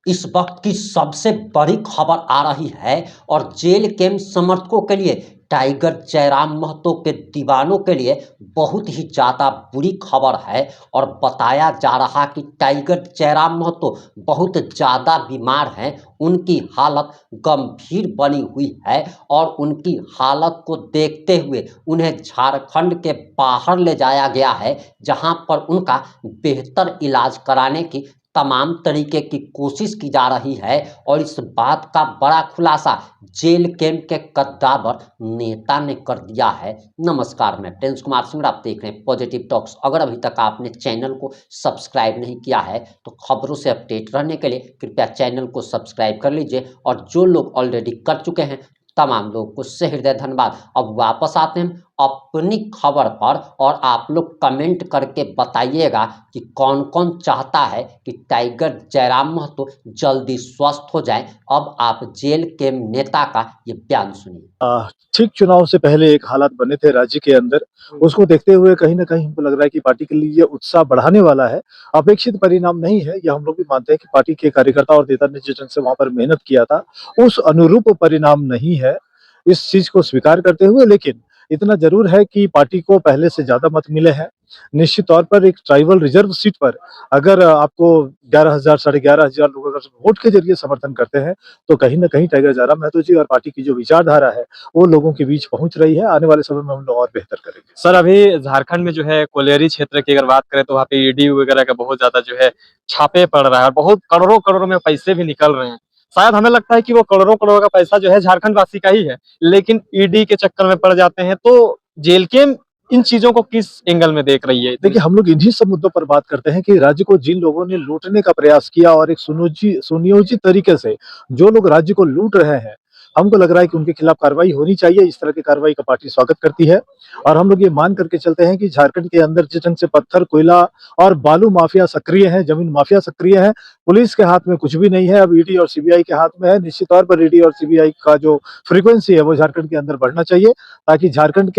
इस वक्त की सबसे बड़ी खबर आ रही है और जेल कैंप समर्थकों के लिए टाइगर जयराम महतो के दीवानों के लिए बहुत ही ज़्यादा बुरी खबर है। और बताया जा रहा कि टाइगर जयराम महतो बहुत ज़्यादा बीमार हैं, उनकी हालत गंभीर बनी हुई है और उनकी हालत को देखते हुए उन्हें झारखंड के बाहर ले जाया गया है, जहां पर उनका बेहतर इलाज कराने की तमाम तरीके की कोशिश की जा रही है। और इस बात का बड़ा खुलासा जेल कैंप के कद्दावर नेता ने कर दिया है। नमस्कार, मैं प्रिंस कुमार सिंह, आप देख रहे हैं पॉजिटिव टॉक्स। अगर अभी तक आपने चैनल को सब्सक्राइब नहीं किया है तो खबरों से अपडेट रहने के लिए कृपया चैनल को सब्सक्राइब कर लीजिए। और जो लोग ऑलरेडी कर चुके हैं तमाम लोगों को से हृदय धन्यवाद। अब वापस आते हैं अपनी खबर पर और आप लोग कमेंट करके बताइएगा कि कौन कौन चाहता है कि टाइगर जयराम महतो जल्दी स्वस्थ हो जाए। अब आप जेल के नेता का ये बयान सुनिए। ठीक चुनाव से पहले एक हालात बने थे राज्य के अंदर, उसको देखते हुए कहीं ना कहीं हमको लग रहा है कि पार्टी के लिए ये उत्साह बढ़ाने वाला है। अपेक्षित परिणाम नहीं है, यह हम लोग भी मानते हैं कि पार्टी के कार्यकर्ता और नेता ने जिस ढंग से वहां पर मेहनत किया था उस अनुरूप परिणाम नहीं है, इस चीज को स्वीकार करते हुए। लेकिन इतना जरूर है कि पार्टी को पहले से ज्यादा मत मिले हैं। निश्चित तौर पर एक ट्राइबल रिजर्व सीट पर अगर आपको 11,000 साढ़े 11,000 लोग अगर वोट के जरिए समर्थन करते हैं तो कहीं ना कहीं टाइगर जयराम महतो जी और पार्टी की जो विचारधारा है वो लोगों के बीच पहुंच रही है। आने वाले समय में हम लोग और बेहतर करेंगे। सर, अभी झारखंड में जो है कोलियरी क्षेत्र की अगर बात करें तो वहाँ पे ईडी वगैरह का बहुत ज्यादा जो है छापे पड़ रहा है और बहुत करोड़ों करोड़ों में पैसे भी निकल रहे हैं। शायद हमें लगता है कि वो करोड़ों करोड़ का पैसा जो है झारखंड वासी का ही है, लेकिन ईडी के चक्कर में पड़ जाते हैं। तो जेल के इन चीजों को किस एंगल में देख रही है? देखिए, हम लोग इन्हीं सब मुद्दों पर बात करते हैं कि राज्य को जिन लोगों ने लूटने का प्रयास किया और एक सुनियोजित तरीके से जो लोग राज्य को लूट रहे हैं, हमको लग रहा है कि उनके खिलाफ कार्रवाई होनी चाहिए। इस तरह की कार्रवाई का पार्टी स्वागत करती है और हम लोग ये मान करके चलते हैं कि झारखंड के अंदर जिस ढंग से पत्थर, कोयला और बालू माफिया सक्रिय है, जमीन माफिया सक्रिय है, पुलिस के हाथ में कुछ भी नहीं है, अब ईडी और सीबीआई के हाथ में है। निश्चित तौर पर ईडी और सीबीआई का जो फ्रीक्वेंसी है वो झारखंड के अंदर बढ़ना चाहिए, ताकि झारखंड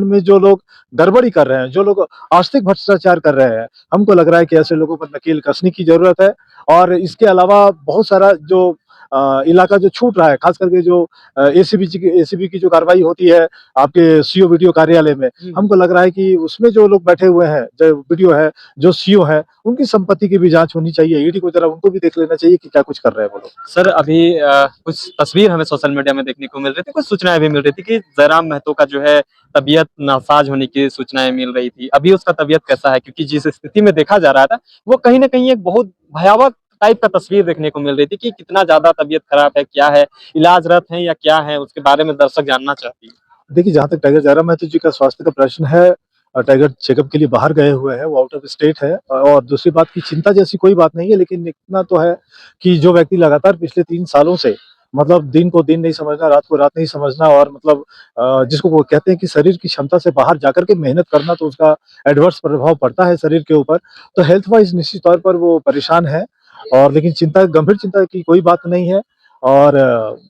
में जो लोग गड़बड़ी कर रहे हैं, जो लोग आर्थिक भ्रष्टाचार कर रहे हैं, हमको लग रहा है कि ऐसे लोगों पर नकेल कसने की जरूरत है। और इसके अलावा बहुत सारा जो इलाका जो छूट रहा है, खास करके जो एसीबी की जो कार्रवाई होती है आपके सीओ वीडियो कार्यालय में, हमको लग रहा है कि उसमें जो लोग बैठे हुए हैं, जो वीडियो है, जो सीओ है, उनकी संपत्ति की भी जांच होनी चाहिए। ईडी को जरा उनको भी देख लेना चाहिए कि क्या कुछ कर रहे हैं वो लोग। सर, अभी कुछ तस्वीर हमें सोशल मीडिया में देखने को मिल रही थी, कुछ सूचनाएं भी मिल रही थी कि जयराम महतो का जो है तबीयत नासाज होने की सूचनाएं मिल रही थी। अभी उसका तबीयत कैसा है? क्योंकि जिस स्थिति में देखा जा रहा था वो कहीं ना कहीं एक बहुत भयावह टाइप का तस्वीर देखने को मिल रही थी कि कितना ज्यादा तबीयत खराब है, क्या है, इलाजरत है या क्या है, उसके बारे में दर्शक जानना चाहती है। देखिए, जहाँ तक टाइगर जयराम महतो जी का स्वास्थ्य का प्रश्न है, टाइगर चेकअप के लिए बाहर गए हुए हैं, वो आउट ऑफ स्टेट है। और दूसरी बात की चिंता जैसी कोई बात नहीं है, लेकिन इतना तो है कि जो व्यक्ति लगातार पिछले 3 सालों से मतलब दिन को दिन नहीं समझना, रात को रात नहीं समझना और मतलब जिसको वो कहते हैं कि शरीर की क्षमता से बाहर जाकर के मेहनत करना, तो उसका एडवर्स प्रभाव पड़ता है शरीर के ऊपर। तो हेल्थ वाइज निश्चित तौर पर वो परेशान है। और लेकिन गंभीर चिंता की कोई बात नहीं है। और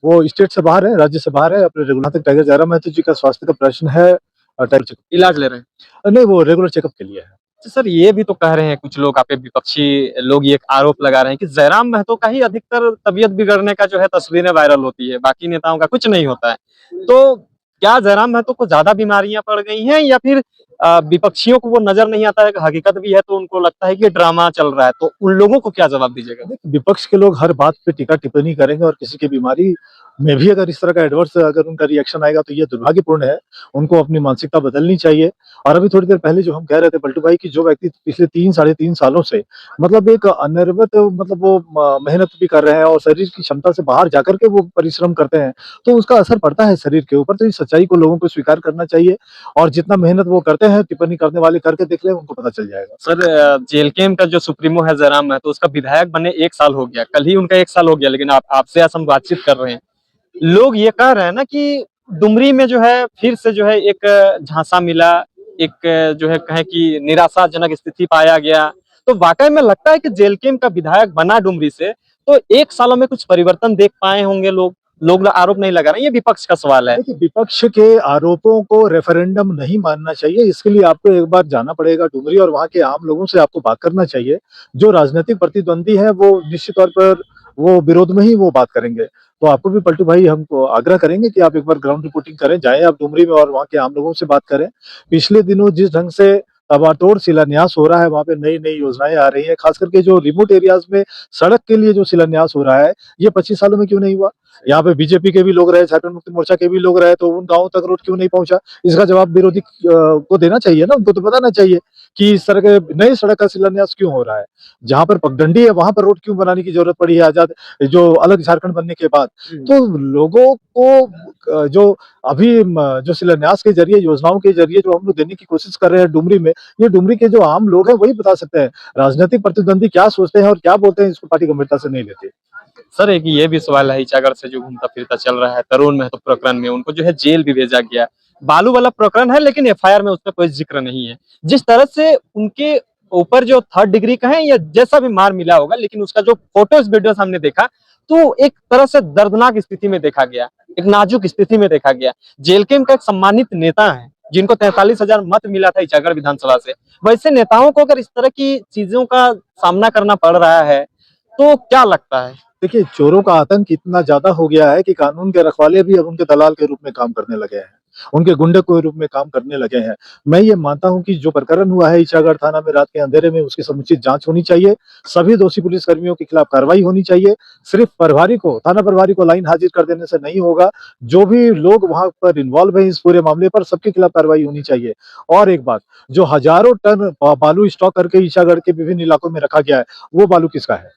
वो स्टेट से बाहर है, राज्य से बाहर है, अपने रेगुलर तक। टाइगर जयराम महतो जी का स्वास्थ्य का प्रश्न है, टाइगर चेकअप इलाज ले रहे हैं? नहीं, वो रेगुलर चेकअप के लिए है। तो सर, ये भी तो कह रहे हैं कुछ लोग, आपके विपक्षी लोग ये आरोप लगा रहे हैं कि जयराम महतो का ही अधिकतर तबीयत बिगड़ने का जो है तस्वीरें वायरल होती है, बाकी नेताओं का कुछ नहीं होता है। तो क्या जयराम महतो को ज्यादा बीमारियां पड़ गई हैं या फिर विपक्षियों को वो नजर नहीं आता है कि हकीकत भी है, तो उनको लगता है कि ड्रामा चल रहा है? तो उन लोगों को क्या जवाब दीजिएगा? विपक्ष के लोग हर बात पे टीका टिप्पणी करेंगे और किसी की बीमारी में भी अगर इस तरह का एडवर्स अगर उनका रिएक्शन आएगा तो ये दुर्भाग्यपूर्ण है। उनको अपनी मानसिकता बदलनी चाहिए। और अभी थोड़ी देर पहले जो हम कह रहे थे पलटू भाई, कि जो व्यक्ति पिछले 3 साढ़े 3 सालों से मतलब एक अनिर्वत मतलब वो मेहनत भी कर रहे हैं और शरीर की क्षमता से बाहर जाकर के वो परिश्रम करते हैं, तो उसका असर पड़ता है शरीर के ऊपर। तो इस सच्चाई को लोगों को स्वीकार करना चाहिए और जितना मेहनत वो करते हैं, टिप्पणी करने वाले करके देख ले, उनको पता चल जाएगा। सर, जेल कैंप का जो सुप्रीमो है जयराम महतो, उसका विधायक बने 1 साल हो गया, कल ही उनका 1 साल हो गया, लेकिन आपसे आज हम बातचीत कर रहे हैं। लोग ये कह रहे हैं ना कि डुमरी में जो है फिर से जो है एक झांसा मिला, एक जो है कहें कि निराशाजनक स्थिति पाया गया। तो वाकई में लगता है कि जेल कैंप का विधायक बना डुमरी से, तो 1 सालों में कुछ परिवर्तन देख पाए होंगे लोग? लोग आरोप नहीं लगा रहे हैं, ये विपक्ष का सवाल है। देखिए, विपक्ष के आरोपों को रेफरेंडम नहीं मानना चाहिए। इसके लिए आपको एक बार जाना पड़ेगा डुमरी और वहाँ के आम लोगों से आपको बात करना चाहिए। जो राजनीतिक प्रतिद्वंदी हैं, वो निश्चित तौर पर वो विरोध में ही वो बात करेंगे। तो आपको भी पलटू भाई हमको आग्रह करेंगे कि आप एक बार ग्राउंड रिपोर्टिंग करें, जाएँ आप डुमरी में और वहाँ के आम लोगों से बात करें। पिछले दिनों जिस ढंग से ताबड़तोड़ शिलान्यास हो रहा है, वहाँ पे नई-नई योजनाएँ आ रही हैं, खास करके जो रिमोट एरियाज़ में सड़क के लिए जो शिलान्यास हो रहा है, ये 25 सालों में क्यों नहीं हुआ? यहाँ पे बीजेपी के भी लोग रहे, झारखंड मुक्ति मोर्चा के भी लोग रहे, तो उन गाँवों तक रोड क्यों नहीं पहुँचा? इसका जवाब विरोधी को देना चाहिए ना, उनको तो बताना चाहिए कि इस तरह के नई सड़क का शिलान्यास क्यों हो रहा है? जहाँ पर पगडंडी है, वहाँ पर रोड क्यों बनाने की ज़रूरत पड़ी है आज़ाद जो अलग झारखंड बनने के बाद? तो लोगों को जो अभी जो शिलान्यास के ज़रिए, योजनाओं के ज़रिए जो हम लोग देने की कोशिश कर रहे हैं डुमरी में, ये डुमरी के जो आम लोग हैं, वही बता सकते हैं। राजनीतिक प्रतिद्वंदी क्या सोचते हैं और क्या बोलते हैं, इसको पार्टी गंभीरता से नहीं लेती। सर एक ये भी सवाल है, ईचागढ़ से जो घूमता फिरता चल रहा है तरुण महतो प्रकरण में, उनको जो है जेल भी भेजा गया। बालू वाला प्रकरण है, लेकिन एफआईआर में उसका कोई जिक्र नहीं है। जिस तरह से उनके ऊपर जो 3rd डिग्री का है या जैसा भी मार मिला होगा, लेकिन उसका जो फोटोज वीडियोस हमने देखा, तो एक तरह से दर्दनाक स्थिति में देखा गया, एक नाजुक स्थिति में देखा गया। जेलकेम का एक सम्मानित नेता है, जिनको 43,000 मत मिला था ईचागढ़ विधानसभा से। वैसे नेताओं को अगर इस तरह की चीजों का सामना करना पड़ रहा है, तो क्या लगता है? देखिए, चोरों का आतंक इतना ज़्यादा हो गया है कि कानून के रखवाले भी अब उनके दलाल के रूप में काम करने लगे हैं। उनके गुंडे के रूप में काम करने लगे हैं। मैं ये मानता हूँ कि जो प्रकरण हुआ है ईचागढ़ थाना में रात के अंधेरे में, उसकी समुचित जाँच होनी चाहिए। सभी दोषी पुलिसकर्मियों के खिलाफ कार्रवाई होनी चाहिए। सिर्फ प्रभारी को, थाना प्रभारी को लाइन हाजिर कर देने से नहीं होगा। जो भी लोग वहाँ पर इन्वॉल्व हैं इस पूरे मामले पर, सबके खिलाफ कार्रवाई होनी चाहिए। और एक बात, जो हज़ारों टन बालू स्टॉक करके ईचागढ़ के विभिन्न इलाकों में रखा गया है, वो बालू किसका है?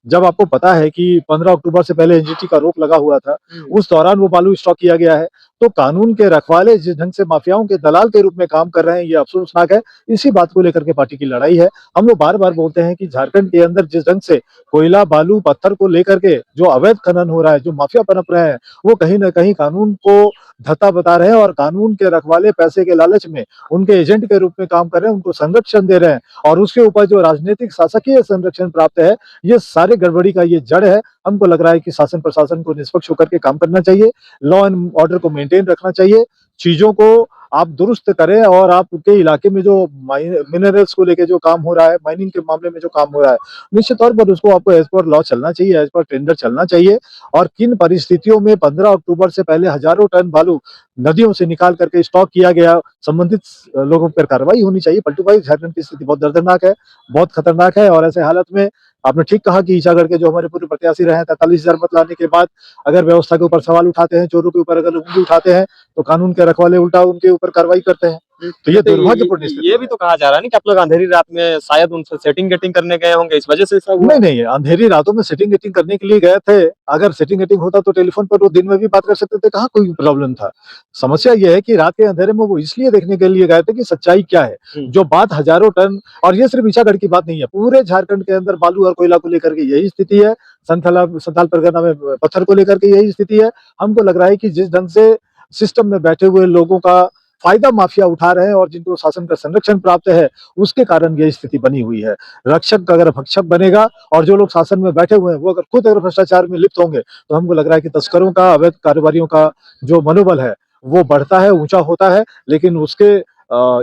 जब आपको पता है कि 15 अक्टूबर से पहले एनजीटी का रोक लगा हुआ था, उस दौरान वो बालू स्टॉक किया गया है। तो कानून के रखवाले जिस ढंग से माफियाओं के दलाल के रूप में काम कर रहे हैं, ये अफसोसनाक है। इसी बात को लेकर के पार्टी की लड़ाई है। हम लोग बार-बार बोलते हैं कि झारखंड के अंदर जिस ढंग से कोयला, बालू, पत्थर को लेकर के जो अवैध खनन हो रहा है, जो माफिया पनप रहे हैं, वो कहीं न कहीं कानून को धत्ता बता रहे हैं और कानून के रखवाले पैसे के लालच में उनके एजेंट के रूप में काम कर रहे हैं, उनको संरक्षण दे रहे हैं और उसके ऊपर जो राजनीतिक शासकीय संरक्षण प्राप्त है, ये सारी गड़बड़ी का ये जड़ है। हमको लग रहा है कि शासन प्रशासन को निष्पक्ष होकर के काम करना चाहिए, लॉ एंड ऑर्डर को मेंटेन रखना चाहिए, चीज़ों को आप दुरुस्त करें और आपके इलाके में जो मिनरल्स को लेके जो काम हो रहा है, माइनिंग के मामले में जो काम हो रहा है, निश्चित तौर पर उसको आपको एज़ पर लॉ चलना चाहिए, एज़ पर टेंडर चलना चाहिए और किन परिस्थितियों में 15 अक्टूबर से पहले हज़ारों टन बालू नदियों से निकाल करके स्टॉक किया गया, संबंधित लोगों पर कार्रवाई होनी चाहिए। पलटू भाई, झारखंड की स्थिति बहुत दर्दनाक है, बहुत खतरनाक है और ऐसे हालत में आपने ठीक कहा कि ईचागढ़ के जो हमारे पूर्व प्रत्याशी रहे हैं, 43,000 मत लाने के बाद अगर व्यवस्था के ऊपर सवाल उठाते हैं, चोरों के ऊपर अगर उँगली उठाते हैं, तो कानून के रखवाले उल्टा उनके ऊपर कार्रवाई करते हैं। तो ये दुर्भाग्यपूर्ण स्थिति ये है। भी तो कहा जा रहा है ना कि आप लोग अंधेरी रात में शायद उनसे सेटिंग गेटिंग करने गए होंगे, इस वजह से ऐसा हुआ? नहीं, अंधेरी रातों में सेटिंग गेटिंग करने के लिए गए थे। अगर सेटिंग गेटिंग होता तो टेलीफ़ोन पर वो दिन में भी बात कर सकते थे, कहाँ कोई प्रॉब्लम था। समस्या ये है कि रात के अंधेरे में वो इसलिए देखने के लिए गए थे कि सच्चाई क्या है। जो बात हज़ारों टन, और ये सिर्फ ईचागढ़ की बात नहीं है, पूरे झारखंड के अंदर बालू और कोयला को लेकर के यही स्थिति है। संथाल परगना में पत्थर को लेकर के यही स्थिति है। हमको लग रहा है कि जिस ढंग से सिस्टम में बैठे हुए लोगों का फायदा माफिया उठा रहे हैं और जिनको शासन का संरक्षण प्राप्त है, उसके कारण ये स्थिति बनी हुई है। रक्षक अगर भक्षक बनेगा और जो लोग शासन में बैठे हुए हैं, वो अगर खुद अगर भ्रष्टाचार में लिप्त होंगे, तो हमको लग रहा है कि तस्करों का, अवैध कारोबारियों का जो मनोबल है, वो बढ़ता है, ऊँचा होता है। लेकिन उसके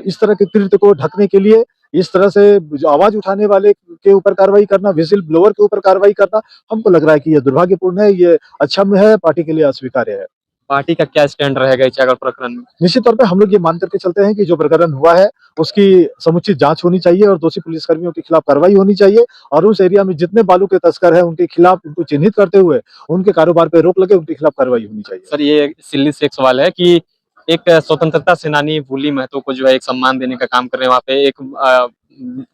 इस तरह के कृत्य को ढकने के लिए इस तरह से जो आवाज़ उठाने वाले के ऊपर कार्रवाई करना, व्हिसिल ब्लोअर के ऊपर कार्रवाई करना, हमको लग रहा है कि ये दुर्भाग्यपूर्ण है, ये अक्षम्य है, पार्टी के लिए अस्वीकार्य है। पार्टी का क्या स्टैंड रहेगा ईचागढ़ प्रकरण में? निश्चित तौर पे हम लोग ये मान करके चलते हैं कि जो प्रकरण हुआ है, उसकी समुचित जाँच होनी चाहिए और दोषी पुलिसकर्मियों के खिलाफ कार्रवाई होनी चाहिए और उस एरिया में जितने बालू के तस्कर हैं, उनके खिलाफ उनको चिन्हित करते हुए, उनके कारोबार पे रोक लगे, उनके खिलाफ कार्रवाई होनी चाहिए। सर ये सिल्ली से एक सवाल है कि एक स्वतंत्रता सेनानी भूली महतो को जो है एक सम्मान देने का काम कर रहे हैं, वहाँ पे एक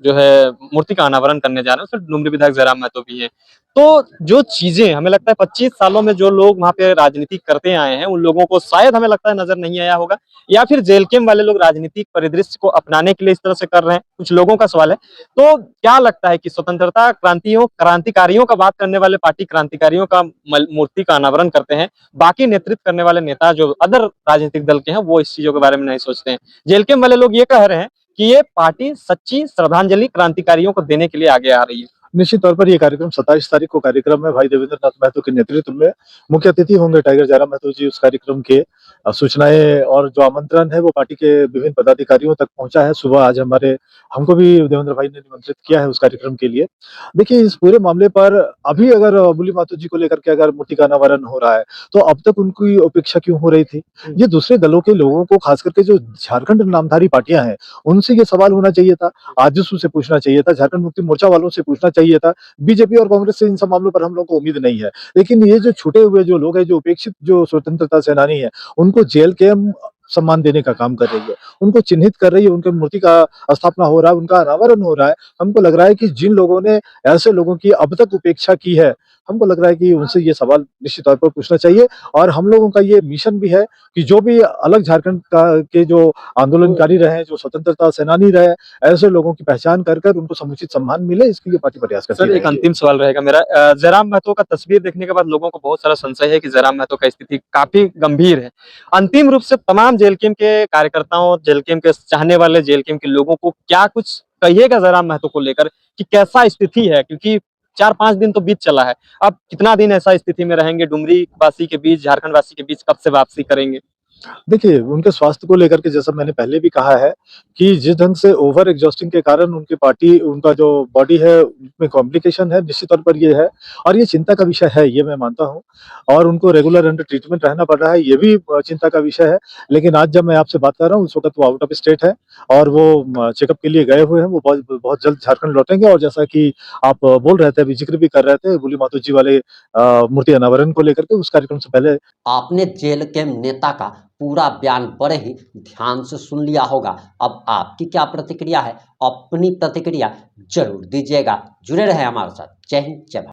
जो है मूर्ति का अनावरण करने जा रहे हैं, उसमें डुमरी विधायक जयराम महतो भी है। तो जो चीजें हमें लगता है 25 सालों में जो लोग वहाँ पे राजनीति करते आए हैं, उन लोगों को शायद हमें लगता है नजर नहीं आया होगा, या फिर जेल कैंप वाले लोग राजनीतिक परिदृश्य को अपनाने के लिए इस तरह से कर रहे हैं, कुछ लोगों का सवाल है। तो क्या लगता है कि स्वतंत्रता क्रांतिकारियों का बात करने वाले पार्टी क्रांतिकारियों का मूर्ति का अनावरण करते हैं, बाकी नेतृत्व करने वाले नेता जो अदर राजनीतिक दल के हैं, वो इस चीजों के बारे में नहीं सोचते हैं। जेल कैंप वाले लोग ये कह रहे हैं कि ये पार्टी सच्ची श्रद्धांजलि क्रांतिकारियों को देने के लिए आगे आ रही है। निश्चित तौर पर ये कार्यक्रम 27 तारीख को कार्यक्रम है। भाई देवेंद्र नाथ महतो के नेतृत्व में मुख्य अतिथि होंगे टाइगर जयराम महतो जी उस कार्यक्रम के। सूचनाएँ और जो आमंत्रण है वो पार्टी के विभिन्न पदाधिकारियों तक पहुँचा है। सुबह आज हमको भी देवेंद्र भाई ने निमंत्रित किया है उस कार्यक्रम के लिए। देखिए इस पूरे मामले पर अभी अगर बुली मातो जी को लेकर के अगर मूर्ति का अनावरण हो रहा है, तो अब तक उनकी उपेक्षा क्यों हो रही थी? ये दूसरे दलों के लोगों को खास करके जो झारखंड नामधारी पार्टियाँ हैं, उनसे ये सवाल होना चाहिए था। आजसू से पूछना चाहिए था, झारखंड मुक्ति मोर्चा वालों से पूछना चाहिए था। बीजेपी और कांग्रेस से इन सब मामलों पर हम लोगों को उम्मीद नहीं है। लेकिन ये जो छूटे हुए जो लोग हैं, जो उपेक्षित जो स्वतंत्रता सेनानी हैं, उनको जेल के सम्मान देने का काम कर रही है। उनको चिन्हित कर रही है, उनकी मूर्ति का स्थापना हो रहा है, उनका अनावरण हो रहा है। हमको लग रहा है कि जिन लोगों ने ऐसे लोगों की अब तक उपेक्षा की है, हमको लग रहा है कि उनसे ये सवाल निश्चित तौर पर पूछना चाहिए और हम लोगों का ये मिशन भी है कि जो भी अलग झारखंड का के जो आंदोलनकारी रहे, जो स्वतंत्रता सेनानी रहे, ऐसे लोगों की पहचान कर उनको समुचित सम्मान मिले, इसके लिए पार्टी प्रयास करती सर एक रहेगी। अंतिम सवाल रहेगा मेरा। जयराम महतो का तस्वीर देखने के बाद लोगों को बहुत सारा संशय है कि जयराम महतो का स्थिति काफी गंभीर है। अंतिम रूप से तमाम जेल कैंप के कार्यकर्ताओं, जेल कैंप के चाहने वाले, जेल कैंप के लोगों को क्या कुछ कहिएगा जयराम महतो को लेकर कि कैसा स्थिति है? क्योंकि 4-5 दिन तो बीत चला है। अब कितना दिन ऐसा स्थिति में रहेंगे? डुमरी वासी के बीच, झारखंड वासी के बीच कब से वापसी करेंगे? देखिए, उनके स्वास्थ्य को लेकर के जैसा मैंने पहले भी कहा है कि जिस ढंग से ओवर एग्ज़ॉस्टिंग के कारण उनका जो बॉडी है, उसमें कॉम्प्लिकेशन है, निश्चित तौर पर ये है और ये चिंता का विषय है, ये मैं मानता हूँ और उनको रेगुलर अंडर ट्रीटमेंट रहना पड़ रहा है, ये भी चिंता का विषय है। लेकिन आज जब मैं आपसे बात कर रहा हूँ, उस वक़्त वो आउट ऑफ स्टेट है और वो चेकअप के लिए गए हुए हैं, वो बहुत बहुत जल्द झारखंड लौटेंगे और जैसा कि आप बोल रहे थे, अभी ज़िक्र भी कर रहे थे, बुली मातो जी वाले मूर्ति अनावरण को लेकर के, उस कार्यक्रम से पहले आपने जेल के नेता का पूरा बयान बड़े ही ध्यान से सुन लिया होगा। अब आपकी क्या प्रतिक्रिया है? अपनी प्रतिक्रिया जरूर दीजिएगा। जुड़े रहे हमारे साथ। जय हिंद, जय भारत।